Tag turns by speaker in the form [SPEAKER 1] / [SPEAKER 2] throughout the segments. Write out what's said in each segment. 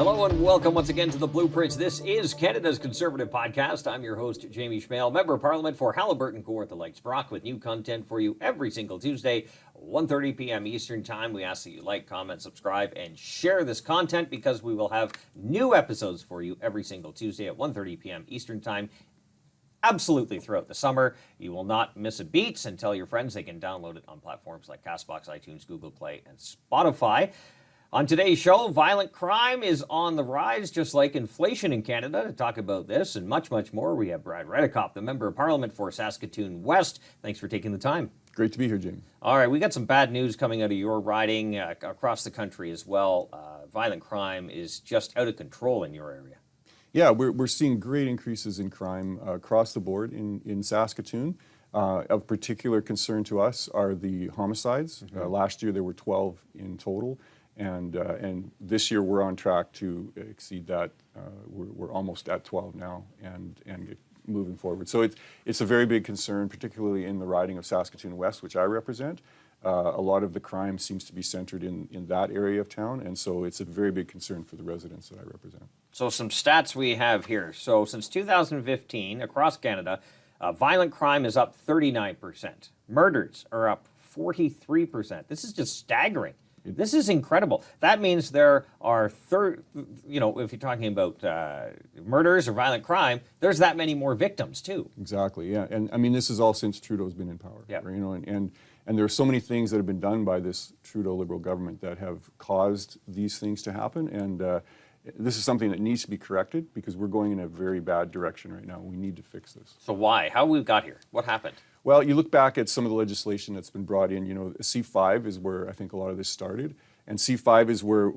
[SPEAKER 1] Hello and welcome once again to The Blueprints. This is Canada's Conservative Podcast. I'm your host, Jamie Schmale, Member of Parliament for Haliburton, Kawartha Lakes, Brock, with new content for you every single Tuesday, 1:30 p.m. Eastern Time. We ask that you like, comment, subscribe, and share this content because we will have new episodes for you every single Tuesday at 1:30 p.m. Eastern Time. Absolutely throughout the summer. You will not miss a beat, and tell your friends they can download it on platforms like CastBox, iTunes, Google Play, and Spotify. On today's show, violent crime is on the rise, just like inflation in Canada. To talk about this and much, much more, we have Brad Redekopp, the Member of Parliament for Saskatoon West. Thanks for taking the time.
[SPEAKER 2] Great to be here, Jamie.
[SPEAKER 1] All right, we got some bad news coming out of your riding across the country as well. Violent crime is just out of control in your area.
[SPEAKER 2] Yeah, we're seeing great increases in crime across the board in Saskatoon. Of particular concern to us are the homicides. Last year there were 12 in total. And this year we're on track to exceed that. We're almost at 12 now and moving forward. So it's a very big concern, particularly in the riding of Saskatoon West, which I represent. A lot of the crime seems to be centered in that area of town, and so it's a very big concern for the residents that I represent. So
[SPEAKER 1] some stats we have here. So since 2015, across Canada, violent crime is up 39%. Murders are up 43%. This is just staggering. This is incredible. That means there are, if you're talking about murders or violent crime, there's that many more victims too.
[SPEAKER 2] Exactly, yeah. And I mean, this is all since Trudeau's been in power.
[SPEAKER 1] Yeah.
[SPEAKER 2] Right? And there are so many things that have been done by this Trudeau Liberal government that have caused these things to happen. And this is something that needs to be corrected because we're going in a very bad direction right now. We need to fix this.
[SPEAKER 1] So why? How we got here? What happened?
[SPEAKER 2] Well, you look back at some of the legislation that's been brought in. C5 is where I think a lot of this started. And C5 is where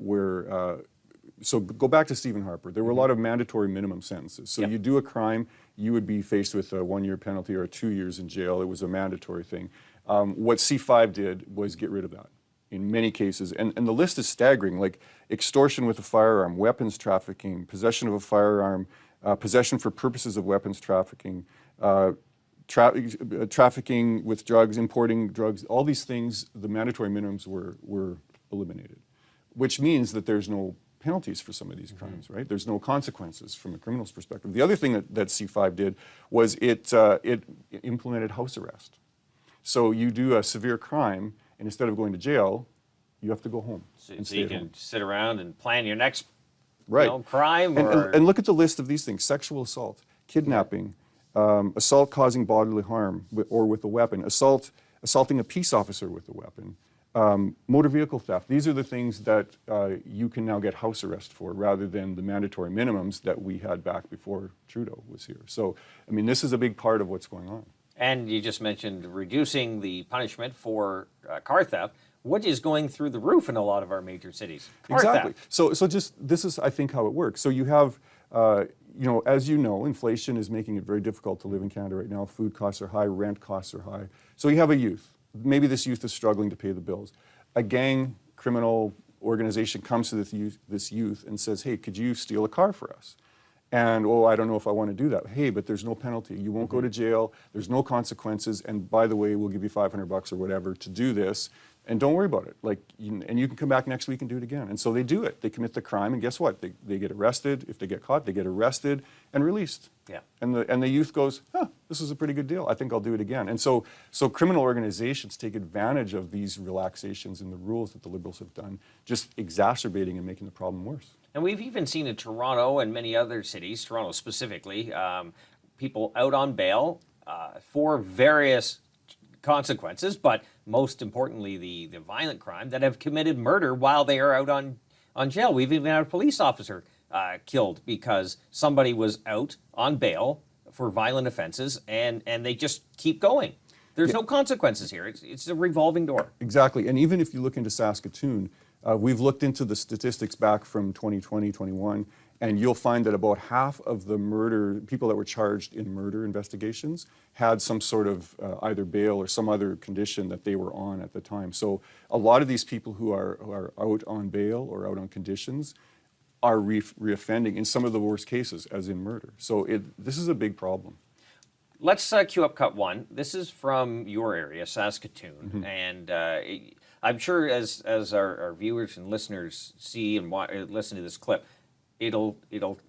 [SPEAKER 2] so go back to Stephen Harper. There were a lot of mandatory minimum sentences. So you do a crime, you would be faced with a 1-year penalty or 2 years in jail. It was a mandatory thing. What C5 did was get rid of that in many cases. And the list is staggering, like extortion with a firearm, weapons trafficking, possession of a firearm, possession for purposes of weapons trafficking, trafficking with drugs, importing drugs, all these things, the mandatory minimums were eliminated, which means that there's no penalties for some of these crimes, right? There's no consequences from a criminal's perspective. The other thing that C5 did was it implemented house arrest. So you do a severe crime, and instead of going to jail, you have to go home.
[SPEAKER 1] So you can sit around and plan your next
[SPEAKER 2] right.
[SPEAKER 1] Crime.
[SPEAKER 2] And look at the list of these things: sexual assault, kidnapping, assault causing bodily harm or with a weapon, assaulting a peace officer with a weapon, motor vehicle theft. These are the things that you can now get house arrest for rather than the mandatory minimums that we had back before Trudeau was here. So, I mean, this is a big part of what's going on.
[SPEAKER 1] And you just mentioned reducing the punishment for car theft, which is going through the roof in a lot of our major cities. Car
[SPEAKER 2] exactly.
[SPEAKER 1] theft.
[SPEAKER 2] So just this is, I think, how it works. So you have, as you know, inflation is making it very difficult to live in Canada right now. Food costs are high, rent costs are high. So you have a youth. Maybe this youth is struggling to pay the bills. A gang criminal organization comes to this youth and says, hey, could you steal a car for us? And, I don't know if I want to do that. Hey, but there's no penalty. You won't go to jail. There's no consequences. And by the way, we'll give you $500 or whatever to do this. And don't worry about it. And you can come back next week and do it again. And so they do it. They commit the crime, and guess what? They get arrested. If they get caught, they get arrested and released.
[SPEAKER 1] Yeah.
[SPEAKER 2] And the youth goes, this is a pretty good deal. I think I'll do it again. And so criminal organizations take advantage of these relaxations in the rules that the Liberals have done, just exacerbating and making the problem worse.
[SPEAKER 1] And we've even seen in Toronto and many other cities, Toronto specifically, people out on bail for various consequences, but most importantly, the violent crime, that have committed murder while they are out on jail. We've even had a police officer killed because somebody was out on bail for violent offenses, and they just keep going. There's no consequences here. It's a revolving door.
[SPEAKER 2] Exactly. And even if you look into Saskatoon, we've looked into the statistics back from 2020, 21, and you'll find that about half of the people that were charged in murder investigations had some sort of either bail or some other condition that they were on at the time. So a lot of these people who are out on bail or out on conditions are reoffending in some of the worst cases, as in murder. So this is a big problem.
[SPEAKER 1] Let's cue up cut one. This is from your area, Saskatoon, and I'm sure as our viewers and listeners see and listen to this clip, it'll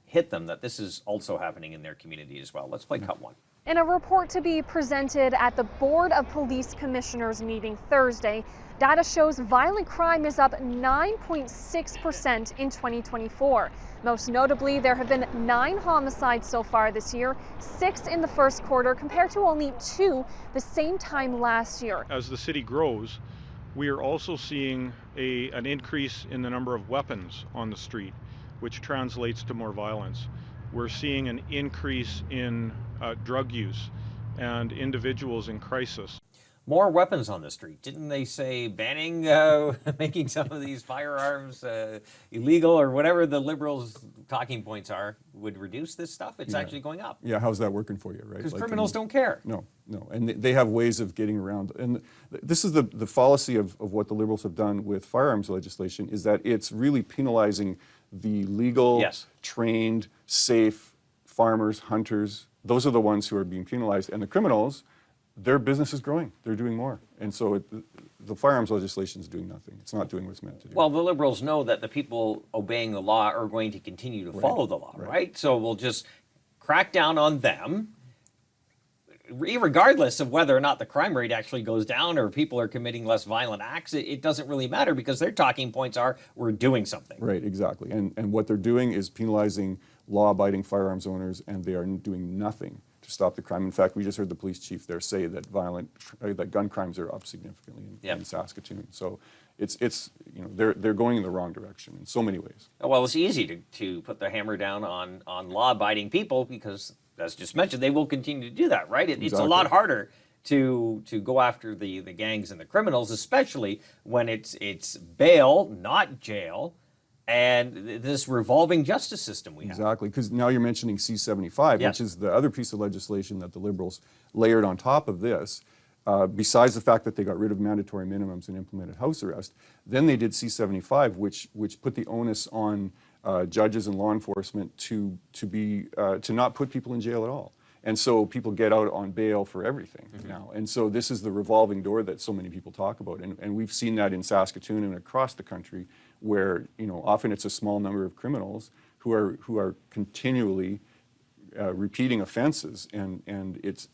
[SPEAKER 1] hit them that this is also happening in their community as well. Let's play cut one.
[SPEAKER 3] In a report to be presented at the Board of Police Commissioners meeting Thursday, data shows violent crime is up 9.6% in 2024. Most notably, there have been 9 homicides so far this year, 6 in the first quarter compared to only 2 the same time last year.
[SPEAKER 4] As the city grows, we are also seeing an increase in the number of weapons on the street, which translates to more violence. We're seeing an increase in drug use and individuals in crisis.
[SPEAKER 1] More weapons on the street. Didn't they say banning making some of these firearms illegal, or whatever the Liberals' talking points are, would reduce this stuff? It's actually going up.
[SPEAKER 2] Yeah, how's that working for you, right?
[SPEAKER 1] Because criminals don't care.
[SPEAKER 2] No, and they have ways of getting around. And this is the fallacy of what the Liberals have done with firearms legislation, is that it's really penalizing the legal, trained, safe farmers, hunters. Those are the ones who are being penalized. And the criminals, their business is growing. They're doing more. And so the firearms legislation is doing nothing. It's not doing what it's meant to do.
[SPEAKER 1] Well, the Liberals know that the people obeying the law are going to continue to follow the law, right? So we'll just crack down on them, regardless of whether or not the crime rate actually goes down or people are committing less violent acts. It doesn't really matter, because their talking points are, we're doing something.
[SPEAKER 2] Right, exactly. And what they're doing is penalizing law-abiding firearms owners, and they are doing nothing to stop the crime. In fact, we just heard the police chief there say that that gun crimes are up significantly in Saskatoon. So it's they're going in the wrong direction in so many ways.
[SPEAKER 1] Well, it's easy to put the hammer down on law-abiding people, because, as just mentioned, they will continue to do that, right? It's a lot harder to go after the gangs and the criminals, especially when it's bail, not jail, and this revolving justice system we have.
[SPEAKER 2] Exactly, because now you're mentioning C-75, which is the other piece of legislation that the Liberals layered on top of this. Besides the fact that they got rid of mandatory minimums and implemented house arrest, then they did C-75, which put the onus on judges and law enforcement to not put people in jail at all. And so people get out on bail for everything now. And so this is the revolving door that so many people talk about. And we've seen that in Saskatoon and across the country, where often it's a small number of criminals who are continually repeating offenses, and it's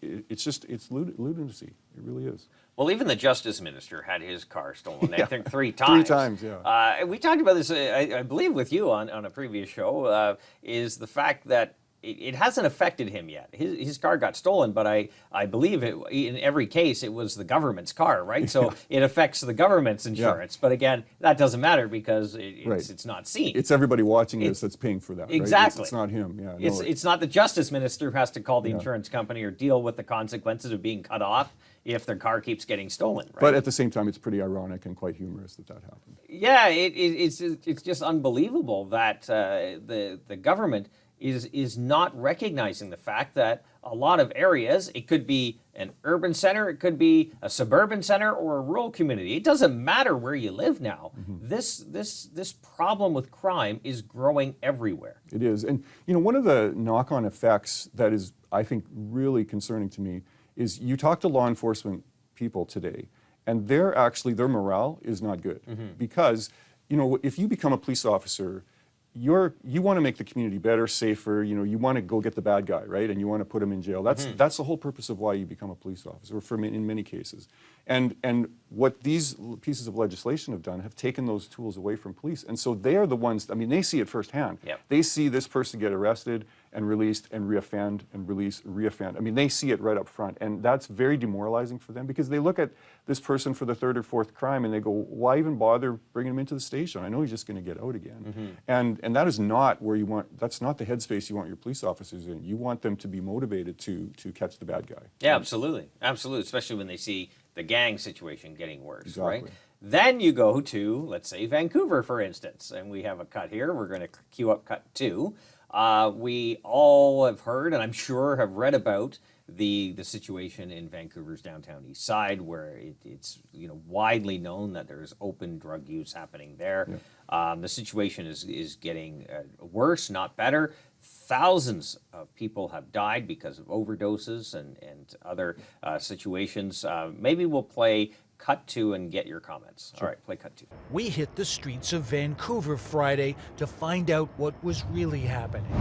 [SPEAKER 2] lunacy. It really is.
[SPEAKER 1] Well, even the Justice Minister had his car stolen, I think 3 times.
[SPEAKER 2] 3 times, yeah.
[SPEAKER 1] We talked about this, I believe, with you on a previous show, is the fact that it hasn't affected him yet. His car got stolen, but I believe in every case it was the government's car, right? So it affects the government's insurance. But again, that doesn't matter, because it's not seen.
[SPEAKER 2] It's everybody watching this that's paying for that.
[SPEAKER 1] Exactly.
[SPEAKER 2] Right? It's not him. Yeah.
[SPEAKER 1] It's not the Justice Minister who has to call the insurance company or deal with the consequences of being cut off if their car keeps getting stolen, right?
[SPEAKER 2] But at the same time, it's pretty ironic and quite humorous that happened.
[SPEAKER 1] Yeah, it's just unbelievable that the government is not recognizing the fact that a lot of areas, it could be an urban center, it could be a suburban center, or a rural community. It doesn't matter where you live now. This problem with crime is growing everywhere.
[SPEAKER 2] It is. And one of the knock-on effects that is, I think, really concerning to me is you talk to law enforcement people today, and their morale is not good. Because if you become a police officer, you want to make the community better, safer. You want to go get the bad guy, right? And you want to put him in jail. That's the whole purpose of why you become a police officer, in many cases. And what these pieces of legislation have done have taken those tools away from police. And so they are the ones, they see it firsthand. They see this person get arrested and released and reoffend and release, reoffend. They see it right up front. And that's very demoralizing for them, because they look at this person for the 3rd or 4th crime and they go, why even bother bringing him into the station? I know he's just going to get out again. And that is not where you want, that's not the headspace you want your police officers in. You want them to be motivated to catch the bad guy.
[SPEAKER 1] Yeah, absolutely. Absolutely. Especially when they see the gang situation getting worse, right? Then you go to, let's say, Vancouver, for instance, and we have a cut here. We're going to queue up cut 2. We all have heard, and I'm sure have read about, the situation in Vancouver's downtown east side, where it's widely known that there's open drug use happening there. The situation is getting worse, not better. Thousands of people have died because of overdoses and other situations. Maybe we'll play cut to and get your comments. All right, play cut to.
[SPEAKER 5] We hit the streets of Vancouver Friday to find out what was really happening.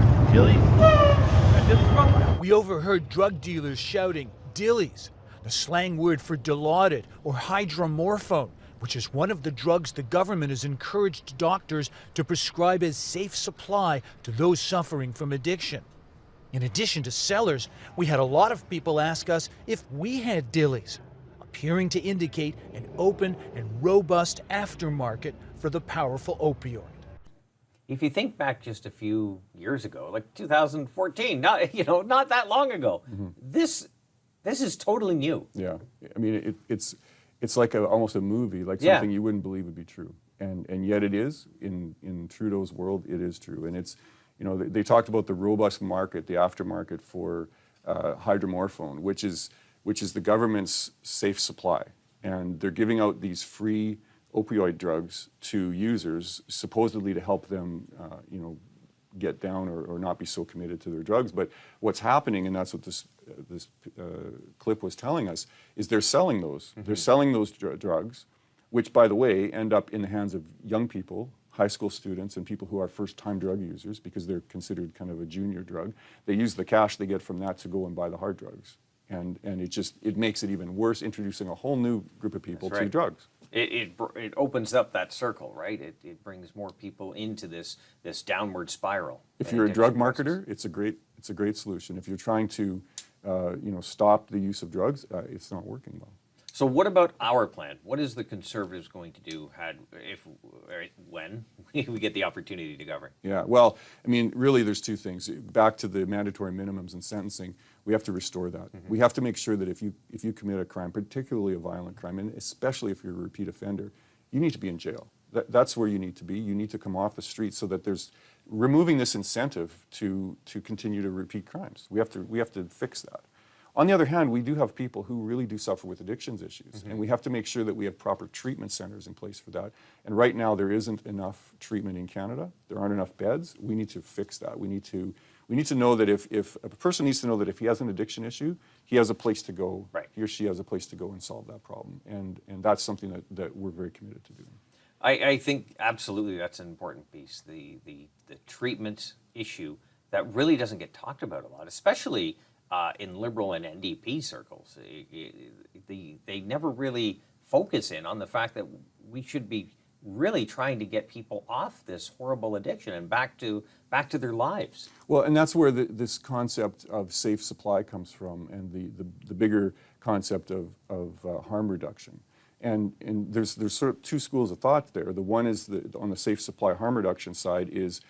[SPEAKER 5] We overheard drug dealers shouting dillies, the slang word for Dilaudid or hydromorphone, which is one of the drugs the government has encouraged doctors to prescribe as safe supply to those suffering from addiction. In addition to sellers, we had a lot of people ask us if we had dillies, appearing to indicate an open and robust aftermarket for the powerful opioid.
[SPEAKER 1] If you think back just a few years ago, like 2014, not that long ago, this is totally new.
[SPEAKER 2] Yeah, I mean, it's like almost a movie, like something you wouldn't believe would be true, and yet it is. In Trudeau's world, it is true, and it's, they talked about the robust market, the aftermarket for hydromorphone, which is the government's safe supply, and they're giving out these free opioid drugs to users, supposedly to help them, get down or not be so committed to their drugs. But what's happening, and that's what this clip was telling us, is they're selling those. They're selling those drugs, which, by the way, end up in the hands of young people, high school students, and people who are first-time drug users because they're considered kind of a junior drug. They use the cash they get from that to go and buy the hard drugs. And it makes it even worse, introducing a whole new group of people to drugs.
[SPEAKER 1] It opens up that circle, right? It brings more people into this downward spiral.
[SPEAKER 2] If you're a drug marketer, it's a great solution. If you're trying to stop the use of drugs, it's not working well.
[SPEAKER 1] So what about our plan? What is the Conservatives going to do when we get the opportunity to govern?
[SPEAKER 2] Yeah, well, I mean, really there's two things. Back to the mandatory minimums and sentencing, we have to restore that. We have to make sure that if you commit a crime, particularly a violent crime, and especially if you're a repeat offender, you need to be in jail. That's where you need to be. You need to come off the street so that there's removing this incentive to continue to repeat crimes. We have to fix that. On the other hand, we do have people who really do suffer with addictions issues, and we have to make sure that we have proper treatment centers in place for that. And right now, there isn't enough treatment in Canada. There aren't enough beds. We need to fix that. We need to know that if a person needs to know that if he has an addiction issue, he has a place to go.
[SPEAKER 1] Right.
[SPEAKER 2] He or she has a place to go and solve that problem. And that's something that we're very committed to doing.
[SPEAKER 1] I think absolutely that's an important piece. The treatment issue that really doesn't get talked about a lot, especially in Liberal and NDP circles. They never really focus in on the fact that we should be really trying to get people off this horrible addiction and back to their lives.
[SPEAKER 2] Well, and that's where this concept of safe supply comes from, and the bigger concept of harm reduction. And there's sort of two schools of thought there. The one is on the safe supply harm reduction side is,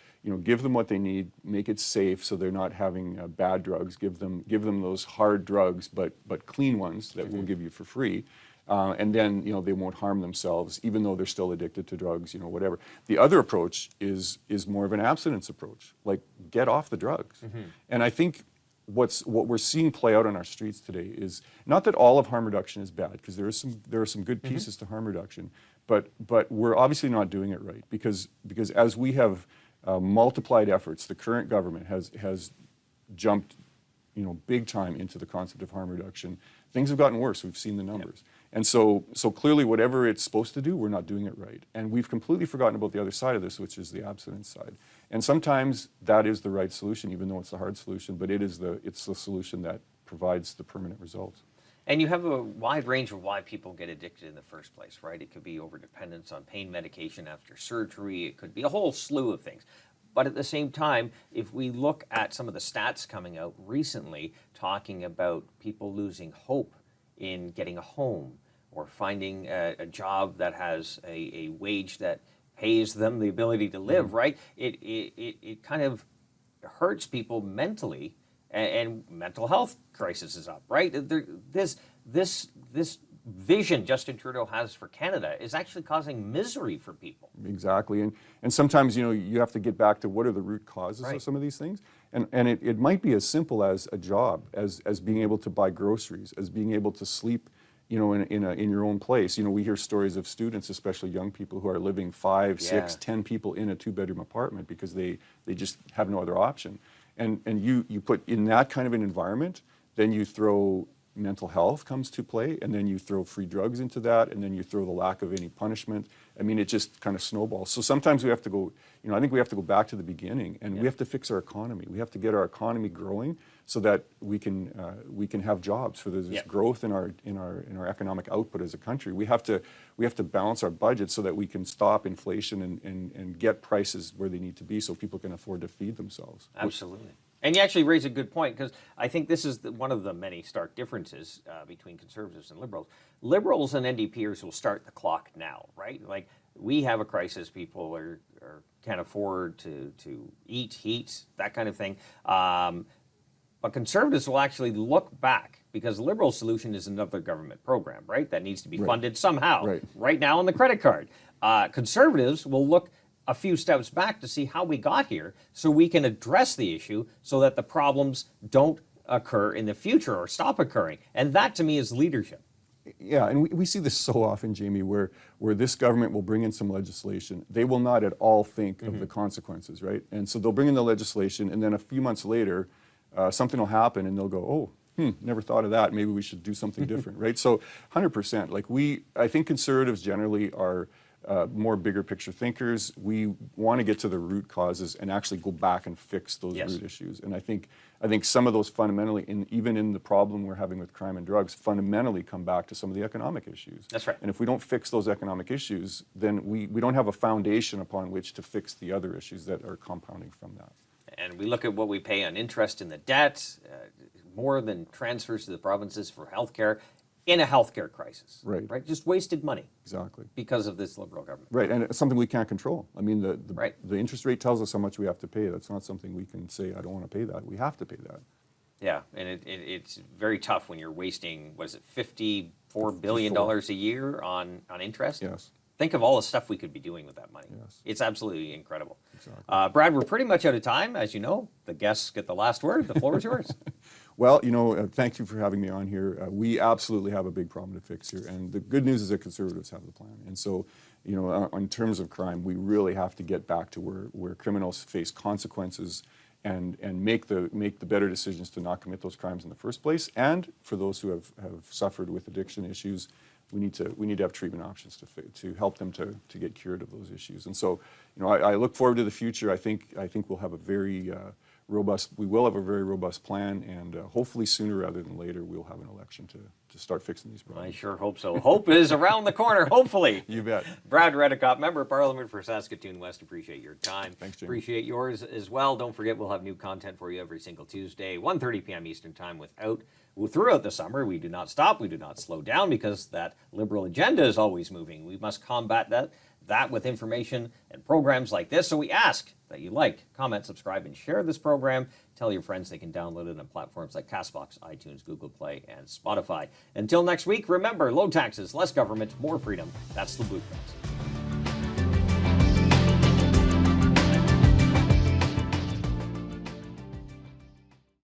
[SPEAKER 2] give them what they need, make it safe so they're not having bad drugs. Give them those hard drugs, but clean ones that we'll give you for free. And then they won't harm themselves, even though they're still addicted to drugs, whatever. The other approach is more of an abstinence approach, like get off the drugs. And I think what we're seeing play out on our streets today is not that all of harm reduction is bad, because there are some good pieces to harm reduction, but we're obviously not doing it right because as we have multiplied efforts, the current government has jumped big time into the concept of harm reduction. Things have gotten worse. We've seen the numbers. And so clearly whatever it's supposed to do, we're not doing it right. And we've completely forgotten about the other side of this, which is the abstinence side. And sometimes that is the right solution, even though it's the hard solution, but it's the solution that provides the permanent results.
[SPEAKER 1] And you have a wide range of why people get addicted in the first place, right? It could be overdependence on pain medication after surgery. It could be a whole slew of things. But at the same time, if we look at some of the stats coming out recently talking about people losing hope in getting a home or finding a job that has a wage that pays them the ability to live, right? It kind of hurts people mentally, and mental health crisis is up, right? This vision Justin Trudeau has for Canada is actually causing misery for people.
[SPEAKER 2] Exactly, and sometimes you have to get back to what are the root causes of some of these things, and it might be as simple as a job, as being able to buy groceries, as being able to sleep, in your own place. We hear stories of students, especially young people, who are living 5, 6, 10 people in a 2-bedroom apartment because they just have no other option, and you put in that kind of an environment, then you throw mental health comes to play, and then you throw free drugs into that, and then you throw the lack of any punishment. I mean, it just kind of snowballs. So sometimes we have to go, I think we have to go back to the beginning, and we have to fix our economy. We have to get our economy growing so that we can have jobs, for there's this growth in our economic output as a country. We have to balance our budget so that we can stop inflation and get prices where they need to be so people can afford to feed themselves.
[SPEAKER 1] Absolutely. And you actually raise a good point, because I think this is one of the many stark differences between Conservatives and Liberals. Liberals and NDPers will start the clock now, right? Like, we have a crisis. People can't afford to eat, heat, that kind of thing. But Conservatives will actually look back, because the Liberal solution is another government program, right? That needs to be funded somehow, right now on the credit card. Conservatives will look a few steps back to see how we got here, so we can address the issue so that the problems don't occur in the future or stop occurring. And that, to me, is leadership.
[SPEAKER 2] Yeah, and we see this so often, Jamie, where this government will bring in some legislation. They will not at all think of the consequences, right? And so they'll bring in the legislation, and then a few months later, something will happen, and they'll go, never thought of that. Maybe we should do something different, right? So 100%. Like, I think Conservatives generally are more bigger picture thinkers. We want to get to the root causes and actually go back and fix those root issues. And I think some of those fundamentally, even in the problem we're having with crime and drugs, fundamentally come back to some of the economic issues.
[SPEAKER 1] That's right.
[SPEAKER 2] And if we don't fix those economic issues, then we don't have a foundation upon which to fix the other issues that are compounding from that.
[SPEAKER 1] And we look at what we pay on interest in the debt, more than transfers to the provinces for healthcare, in a healthcare crisis. Right? Just wasted money.
[SPEAKER 2] Exactly.
[SPEAKER 1] Because of this Liberal government.
[SPEAKER 2] Right, and it's something we can't control. I mean, the interest rate tells us how much we have to pay. That's not something we can say, I don't want to pay that. We have to pay that.
[SPEAKER 1] Yeah, and it's very tough when you're wasting, what is it, $54 billion a year on interest?
[SPEAKER 2] Yes.
[SPEAKER 1] Think of all the stuff we could be doing with that money.
[SPEAKER 2] Yes.
[SPEAKER 1] It's absolutely incredible.
[SPEAKER 2] Exactly.
[SPEAKER 1] Brad, we're pretty much out of time. As you know, the guests get the last word. The floor is yours.
[SPEAKER 2] Well, thank you for having me on here. We absolutely have a big problem to fix here. And the good news is that Conservatives have the plan. And so, in terms of crime, we really have to get back to where criminals face consequences and make the better decisions to not commit those crimes in the first place. And for those who have suffered with addiction issues, we need to have treatment options to help them to get cured of those issues. And so, I look forward to the future. I think we'll have a very robust plan, and hopefully sooner rather than later we'll have an election to start fixing these problems.
[SPEAKER 1] I sure hope so. Hope is around the corner, hopefully.
[SPEAKER 2] You bet.
[SPEAKER 1] Brad Redekopp, Member of Parliament for Saskatoon West, appreciate your time.
[SPEAKER 2] Thanks, Jamie.
[SPEAKER 1] Appreciate yours as well. Don't forget, we'll have new content for you every single Tuesday, 1:30 p.m. Eastern Time throughout the summer. We do not stop. We do not slow down, because that Liberal agenda is always moving. We must combat that with information and programs like this. So we ask that you like, comment, subscribe, and share this program. Tell your friends they can download it on platforms like CastBox, iTunes, Google Play, and Spotify. Until next week, remember, low taxes, less government, more freedom. That's the blueprint.